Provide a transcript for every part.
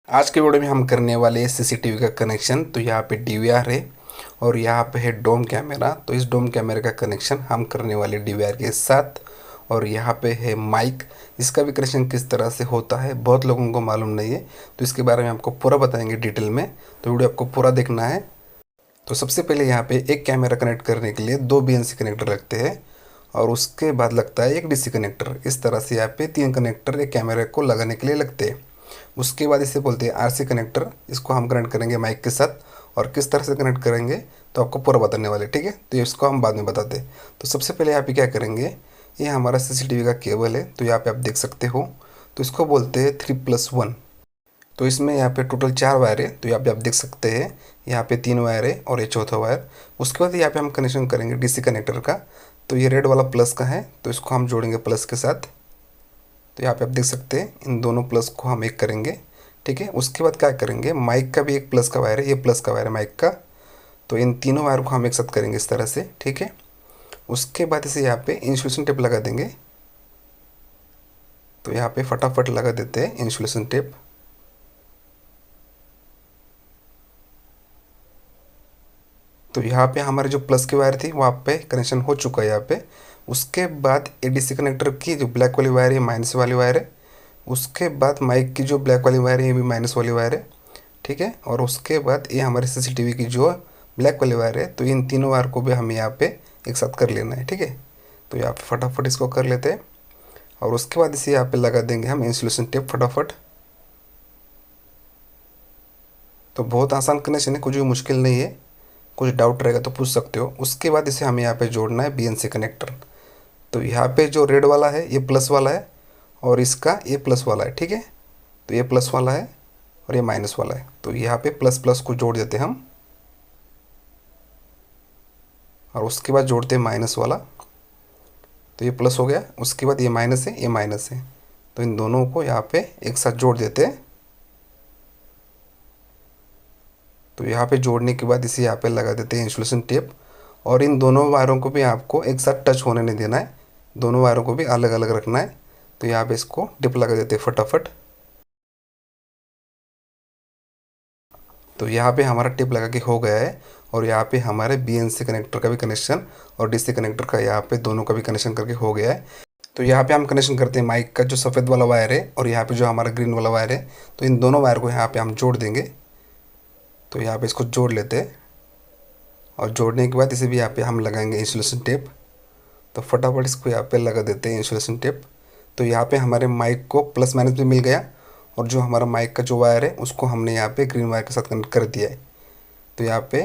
आज के वीडियो में हम करने वाले हैं सीसीटीवी का कनेक्शन। तो यहाँ पे डीवीआर है और यहाँ पे है डोम कैमरा। तो इस डोम कैमरे का कनेक्शन हम करने वाले डीवीआर के साथ। और यहाँ पे है माइक, इसका भी कनेक्शन किस तरह से होता है बहुत लोगों को मालूम नहीं है, तो इसके बारे में आपको पूरा बताएंगे डिटेल में। तो वीडियो आपको पूरा देखना है। तो सबसे पहले यहाँ पे एक कैमरा कनेक्ट करने के लिए दो बीएनसी कनेक्टर लगते हैं और उसके बाद लगता है एक डीसी कनेक्टर। इस तरह से यहाँ पे तीन कनेक्टर एक कैमरे को लगाने के लिए लगते हैं। उसके बाद इसे बोलते हैं आरसी कनेक्टर। इसको हम कनेक्ट करेंगे माइक के साथ और किस तरह से कनेक्ट करेंगे तो आपको पूरा बताने वाले, ठीक है। तो इसको हम बाद में बताते हैं। तो सबसे पहले यहाँ पे क्या करेंगे, ये हमारा सीसीटीवी का केबल है। तो यहाँ पे आप देख सकते हो, तो इसको बोलते हैं 3+1। तो इसमें यहाँ पे टोटल 4 वायर है। तो यहाँ पे आप देख सकते हैं, यहाँ पे 3 वायर है और ये चौथा वायर। उसके बाद यहाँ पे हम कनेक्शन करेंगे डीसी कनेक्टर का। तो ये रेड वाला प्लस का है, तो इसको हम जोड़ेंगे प्लस के साथ। तो यहाँ पे आप देख सकते हैं इन दोनों प्लस को हम एक करेंगे, ठीक है। उसके बाद क्या करेंगे, माइक का भी एक प्लस का वायर है, ये प्लस का वायर है माइक का। तो इन तीनों वायर को हम एक साथ करेंगे इस तरह से, ठीक है। उसके बाद इसे यहाँ पे इंसुलेशन टेप लगा देंगे। तो यहाँ पे फटाफट लगा देते हैं इंसुलेशन टेप। तो यहाँ पे हमारे जो प्लस की वायर थी वहाँ पे कनेक्शन हो चुका है यहाँ पे। उसके बाद एडीसी कनेक्टर की जो ब्लैक वाली वायर है माइनस वाली वायर है। उसके बाद माइक की जो ब्लैक वाली वायर है ये भी माइनस वाली वायर है, ठीक है। और उसके बाद ये हमारे सीसीटीवी की जो ब्लैक वाली वायर है। तो इन तीनों वायर को भी हमें यहाँ पे एक साथ कर लेना है, ठीक है। तो यहाँ पे फटाफट इसको कर लेते हैं और उसके बाद इसे यहाँ पे लगा देंगे हम इंसुलेशन टेप फटाफट। तो बहुत आसान कनेक्शन है, कुछ भी मुश्किल नहीं है। कुछ डाउट रहेगा तो पूछ सकते हो। उसके बाद इसे हमें यहाँ पे जोड़ना है बीएनसी कनेक्टर। तो यहाँ पे जो रेड वाला है ये प्लस वाला है और इसका ये प्लस वाला है, ठीक है। तो ये प्लस वाला है और ये माइनस वाला है। तो यहाँ पे प्लस प्लस को जोड़ देते हैं हम और उसके बाद जोड़ते हैं माइनस वाला। तो ये प्लस हो गया, उसके बाद ये माइनस है, ये माइनस है। तो इन दोनों को यहाँ पे एक साथ जोड़ देते हैं। तो यहाँ पे जोड़ने के बाद इसे यहाँ पे लगा देते हैं इंसुलेशन टेप। और इन दोनों वायरों को भी आपको एक साथ टच होने नहीं देना है, दोनों वायरों को भी अलग अलग रखना है। तो यहाँ पे इसको टिप लगा देते हैं फटाफट। तो यहाँ पे हमारा टिप लगा के हो गया है और यहाँ पे हमारे बीएनसी कनेक्टर का भी कनेक्शन और डीसी कनेक्टर का यहाँ पे दोनों का भी कनेक्शन करके हो गया है। तो यहाँ पे हम कनेक्शन करते हैं माइक का जो सफ़ेद वाला वायर है और यहाँ पे जो हमारा ग्रीन वाला वायर है। तो इन दोनों वायर को यहाँ पे हम जोड़ देंगे। तो यहाँ पे इसको जोड़ लेते हैं और जोड़ने के बाद इसे भी यहाँ पे हम लगाएंगे इंसुलेशन टेप। तो फटाफट इसको यहाँ पे लगा देते हैं इंसुलेशन टेप। तो यहाँ पे हमारे माइक को प्लस माइनस भी मिल गया और जो हमारा माइक का जो वायर है उसको हमने यहाँ पे ग्रीन वायर के साथ कनेक्ट कर दिया है। तो यहाँ पे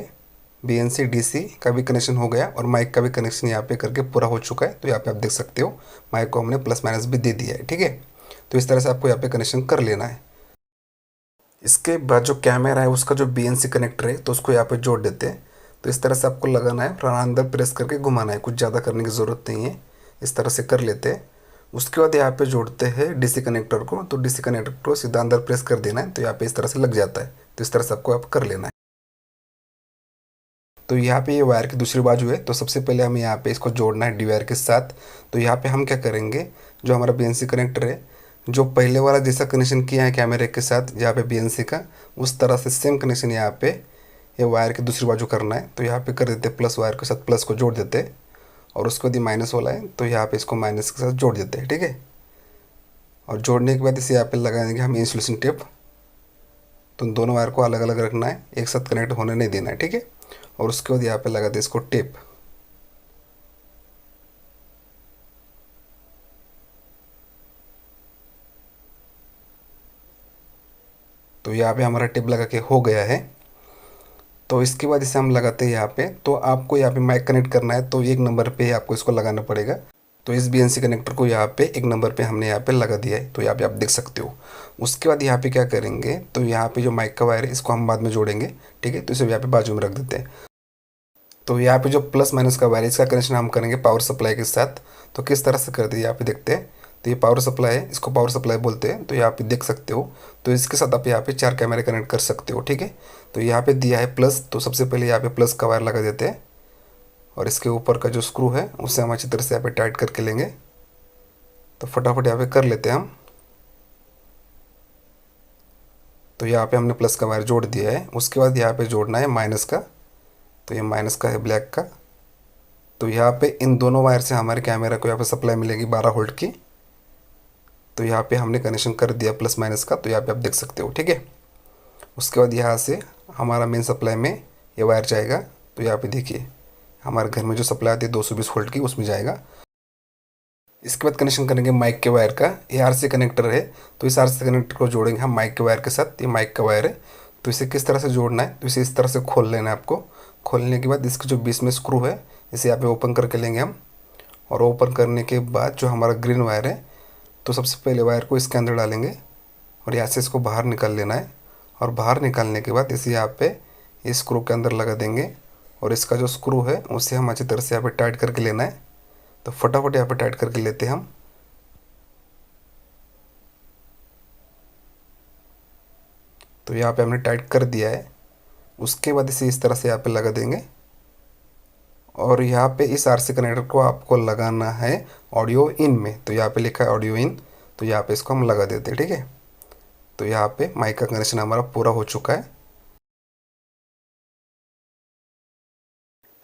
बीएनसी डीसी का भी कनेक्शन हो गया और माइक का भी कनेक्शन यहाँ पे करके पूरा हो चुका है। तो यहाँ पे आप देख सकते हो माइक को हमने प्लस माइनस भी दे दिया है, ठीक है। तो इस तरह से आपको यहाँ पे कनेक्शन कर लेना है। इसके बाद जो कैमरा है उसका जो बीएनसी कनेक्टर है तो उसको यहाँ पे जोड़ देते हैं। तो इस तरह से आपको लगाना है और अंदर प्रेस करके घुमाना है, कुछ ज़्यादा करने की ज़रूरत नहीं है। इस तरह से कर लेते हैं। उसके बाद यहाँ पे जोड़ते हैं डीसी कनेक्टर को। तो डीसी कनेक्टर को सीधा अंदर प्रेस कर देना है, तो यहाँ पे इस तरह से लग जाता है। तो इस तरह से आपको कर लेना है। तो यहाँ पे ये वायर की दूसरी बाजू है। तो सबसे पहले हमें यहाँ पे इसको जोड़ना है डी वायर के साथ। तो यहाँ पे हम क्या करेंगे, जो हमारा बीएनसी कनेक्टर है जो पहले वाला जैसा कनेक्शन किया है कैमरे के साथ यहाँ पे बीएनसी का, उस तरह से सेम कनेक्शन यहाँ पे ये वायर की दूसरी बाजू करना है। तो यहाँ पे कर देते प्लस वायर के साथ प्लस को जोड़ देते हैं और उसके बाद ये माइनस वाला है तो यहाँ पे इसको माइनस के साथ जोड़ देते हैं, ठीक है। और जोड़ने के बाद इसे यहाँ पे लगा देंगे हम इंसुलेशन टेप। तो दोनों वायर को अलग अलग रखना है, एक साथ कनेक्ट होने नहीं देना है, ठीक है। और उसके बाद यहाँ पे लगा दे इसको टेप। तो यहाँ पे हमारा टेप लगा के हो गया है। तो इसके बाद इसे हम लगाते हैं यहाँ पे। तो आपको यहाँ पे माइक कनेक्ट करना है तो 1 नंबर पे आपको इसको लगाना पड़ेगा। तो इस बीएनसी कनेक्टर को यहाँ पे 1 नंबर पे हमने यहाँ पे लगा दिया है। तो यहाँ पे आप देख सकते हो। उसके बाद यहाँ पे क्या करेंगे, तो यहाँ पे जो माइक का वायर है इसको हम बाद में जोड़ेंगे, ठीक है। तो इसे यहाँ पे बाजू में रख देते हैं। तो यहाँ पे जो प्लस माइनस का वायर है इसका कनेक्शन हम करेंगे पावर सप्लाई के साथ। तो किस तरह से करते हैं यहाँ पे देखते हैं। तो ये पावर सप्लाई है, इसको पावर सप्लाई बोलते हैं। तो यहाँ पे देख सकते हो। तो इसके साथ आप यहाँ पे 4 कैमरे कनेक्ट कर सकते हो, ठीक है। तो यहाँ पे दिया है प्लस, तो सबसे पहले यहाँ पे प्लस का वायर लगा देते हैं और इसके ऊपर का जो स्क्रू है उसे हम अच्छी तरह से यहाँ पे टाइट करके लेंगे। तो फटाफट यहाँ पे कर लेते हैं हम। तो यहाँ पे हमने प्लस का वायर जोड़ दिया है। उसके बाद यहाँ पे जोड़ना है माइनस का, तो ये माइनस का है ब्लैक का। तो यहाँ पे इन दोनों वायर से हमारे कैमरा को यहाँ पे सप्लाई मिलेगी 12 वोल्ट की। तो यहाँ पे हमने कनेक्शन कर दिया प्लस माइनस का, तो यहाँ पे आप देख सकते हो, ठीक है। उसके बाद यहाँ से हमारा मेन सप्लाई में ये वायर जाएगा। तो यहाँ पे देखिए हमारे घर में जो सप्लाई आती है 220 वोल्ट की, उसमें जाएगा। इसके बाद कनेक्शन करेंगे माइक के वायर का। ये आरसी कनेक्टर है, तो इस आरसी कनेक्टर को जोड़ेंगे हम माइक के वायर के साथ। ये माइक का वायर है, तो इसे किस तरह से जोड़ना है, तो इसे इस तरह से खोल लेना है आपको। खोलने के बाद इसके जो बीच में स्क्रू है, इसे यहाँ पे ओपन करके लेंगे हम। और ओपन करने के बाद जो हमारा ग्रीन वायर है, तो सबसे पहले वायर को इसके अंदर डालेंगे और यहाँ से इसको बाहर निकाल लेना है। और बाहर निकालने के बाद इसे यहाँ पे इस स्क्रू के अंदर लगा देंगे। और इसका जो स्क्रू है उसे हम अच्छी तरह से यहाँ पे टाइट करके लेना है। तो फटाफट यहाँ पे टाइट करके लेते हैं हम। तो यहाँ पे हमने टाइट कर दिया है। उसके बाद इसे इस तरह से यहाँ पे लगा देंगे। और यहाँ पे इस आरसी कनेक्टर को आपको लगाना है ऑडियो इन में। तो यहाँ पे लिखा है ऑडियो इन, तो यहाँ पे इसको हम लगा देते हैं, ठीक है। तो यहाँ पे माइक का कनेक्शन हमारा पूरा हो चुका है।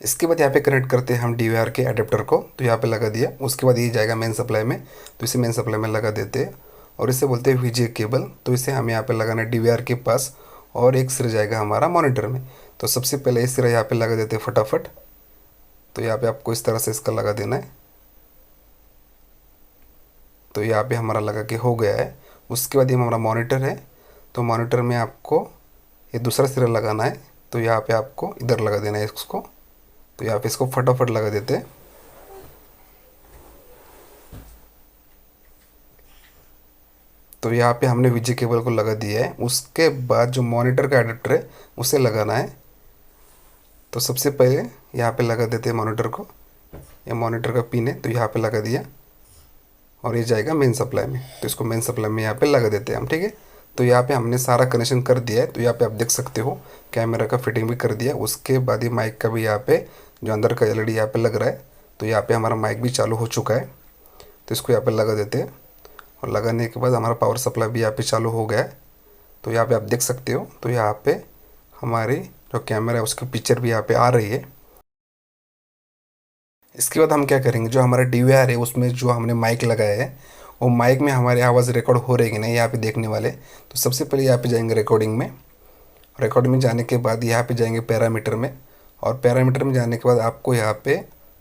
इसके बाद यहाँ पे कनेक्ट करते हैं हम डीवीआर के अडेप्टर को। तो यहाँ पे लगा दिया। उसके बाद ये जाएगा मेन सप्लाई में, तो इसे मेन सप्लाई में लगा देते हैं। और इसे बोलते हैं वीजे केबल। तो इसे हम यहाँ पे लगाना है डीवीआर के पास, और एक सिरा जाएगा हमारा मॉनिटर में। तो सबसे पहले इस सिरा यहाँ पे लगा देते हैं फटाफट। तो यहाँ पे आपको इस तरह से इसका लगा देना है। तो यहाँ पे हमारा लगा के हो गया है। उसके बाद ये हमारा मॉनिटर है, तो मॉनिटर में आपको ये दूसरा सिरा लगाना है। तो यहाँ पे आपको इधर लगा देना है इसको। तो यहाँ पे इसको फटाफट लगा देते हैं। तो यहाँ पे हमने वीजे केबल को लगा दिया है। उसके बाद जो मॉनिटर का एडेप्टर है उसे लगाना है। तो सबसे पहले यहाँ पे लगा देते हैं मॉनिटर को। ये मॉनिटर का पिन है, तो यहाँ पे लगा दिया। और ये जाएगा मेन सप्लाई में, तो इसको मेन सप्लाई में यहाँ पे लगा देते हैं हम, ठीक है। तो यहाँ पे हमने सारा कनेक्शन कर दिया है। तो यहाँ पे आप देख सकते हो कैमरा का फिटिंग भी कर दिया। उसके बाद ये माइक का भी यहाँ पे जो अंदर का एलईडी यहाँ पे लग रहा है। तो यहाँ पे हमारा माइक भी चालू हो चुका है। तो इसको यहाँ पे लगा देते हैं। और लगाने के बाद हमारा पावर सप्लाई भी यहाँ पे चालू हो गया है। तो यहाँ पे आप देख सकते हो। तो यहाँ पे हमारी जो कैमरा है उसकी पिक्चर भी यहाँ पे आ रही है। इसके बाद हम क्या करेंगे, जो हमारा डीवीआर है उसमें जो हमने माइक लगाया है, वो माइक में हमारी आवाज़ रिकॉर्ड हो रही है कि नहीं, यहाँ पे देखने वाले। तो सबसे पहले यहाँ पे जाएंगे रिकॉर्डिंग में। रिकॉर्डिंग में जाने के बाद यहाँ पे जाएंगे पैरामीटर में। और पैरामीटर में जाने के बाद आपको यहाँ पे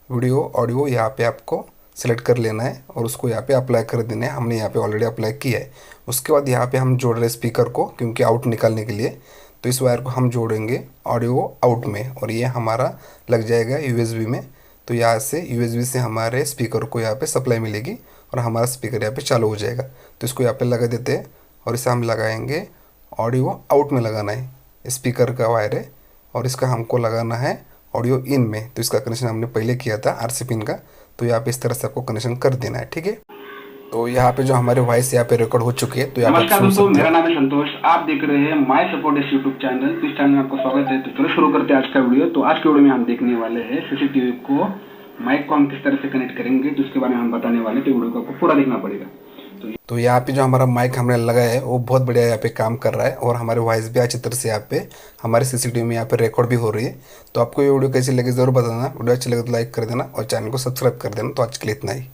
वीडियो ऑडियो यहाँ पे आपको सेलेक्ट कर लेना है और उसको यहाँ पे अप्लाई कर देना है। हमने यहाँ पे ऑलरेडी अप्लाई किया है। उसके बाद यहाँ पे हम जोड़ रहे स्पीकर को, क्योंकि आउट निकालने के लिए। तो इस वायर को हम जोड़ेंगे ऑडियो आउट में, और ये हमारा लग जाएगा यूएसबी में। तो यहाँ से यूएसबी से हमारे स्पीकर को यहाँ पे सप्लाई मिलेगी और हमारा स्पीकर यहाँ पे चालू हो जाएगा। तो इसको यहाँ पे लगा देते हैं और इसे हम लगाएंगे ऑडियो आउट में लगाना है। स्पीकर का वायर है और इसका हमको लगाना है ऑडियो इन में। तो इसका कनेक्शन हमने पहले किया था आरसी पिन का। तो यहाँ पे इस तरह से आपको कनेक्शन कर देना है, ठीक है। तो यहाँ पे जो हमारे वॉइस यहाँ पे रिकॉर्ड हो चुकी है। तो यहाँ पे नमस्कार दोस्तों, मेरा नाम है संतोष। आप देख रहे हैं माय सपोर्ट इस यूट्यूब चैनल। तो इस चैनल में आपको स्वागत है। तो चलो शुरू करते हैं आज का वीडियो। तो आज के वीडियो में हम देखने वाले हैं सीसीटीवी को माइक को हम किस तरह से कनेक्ट करेंगे, तो उसके बारे में हम बताने वाले। तो वीडियो को आपको पूरा देखना पड़ेगा। तो यहाँ पे जो हमारा माइक हमने लगाया है वो बहुत बढ़िया यहाँ पे काम कर रहा है, और हमारे वॉइस भी अच्छी तरह से यहाँ पे हमारे सीसीटीवी में यहाँ पे रिकॉर्ड भी हो रही है। तो आपको ये वीडियो कैसी लगी ज़रूर बताना। वीडियो अच्छी लगे तो लाइक कर देना और चैनल को सब्सक्राइब कर देना। तो आज के लिए इतना ही।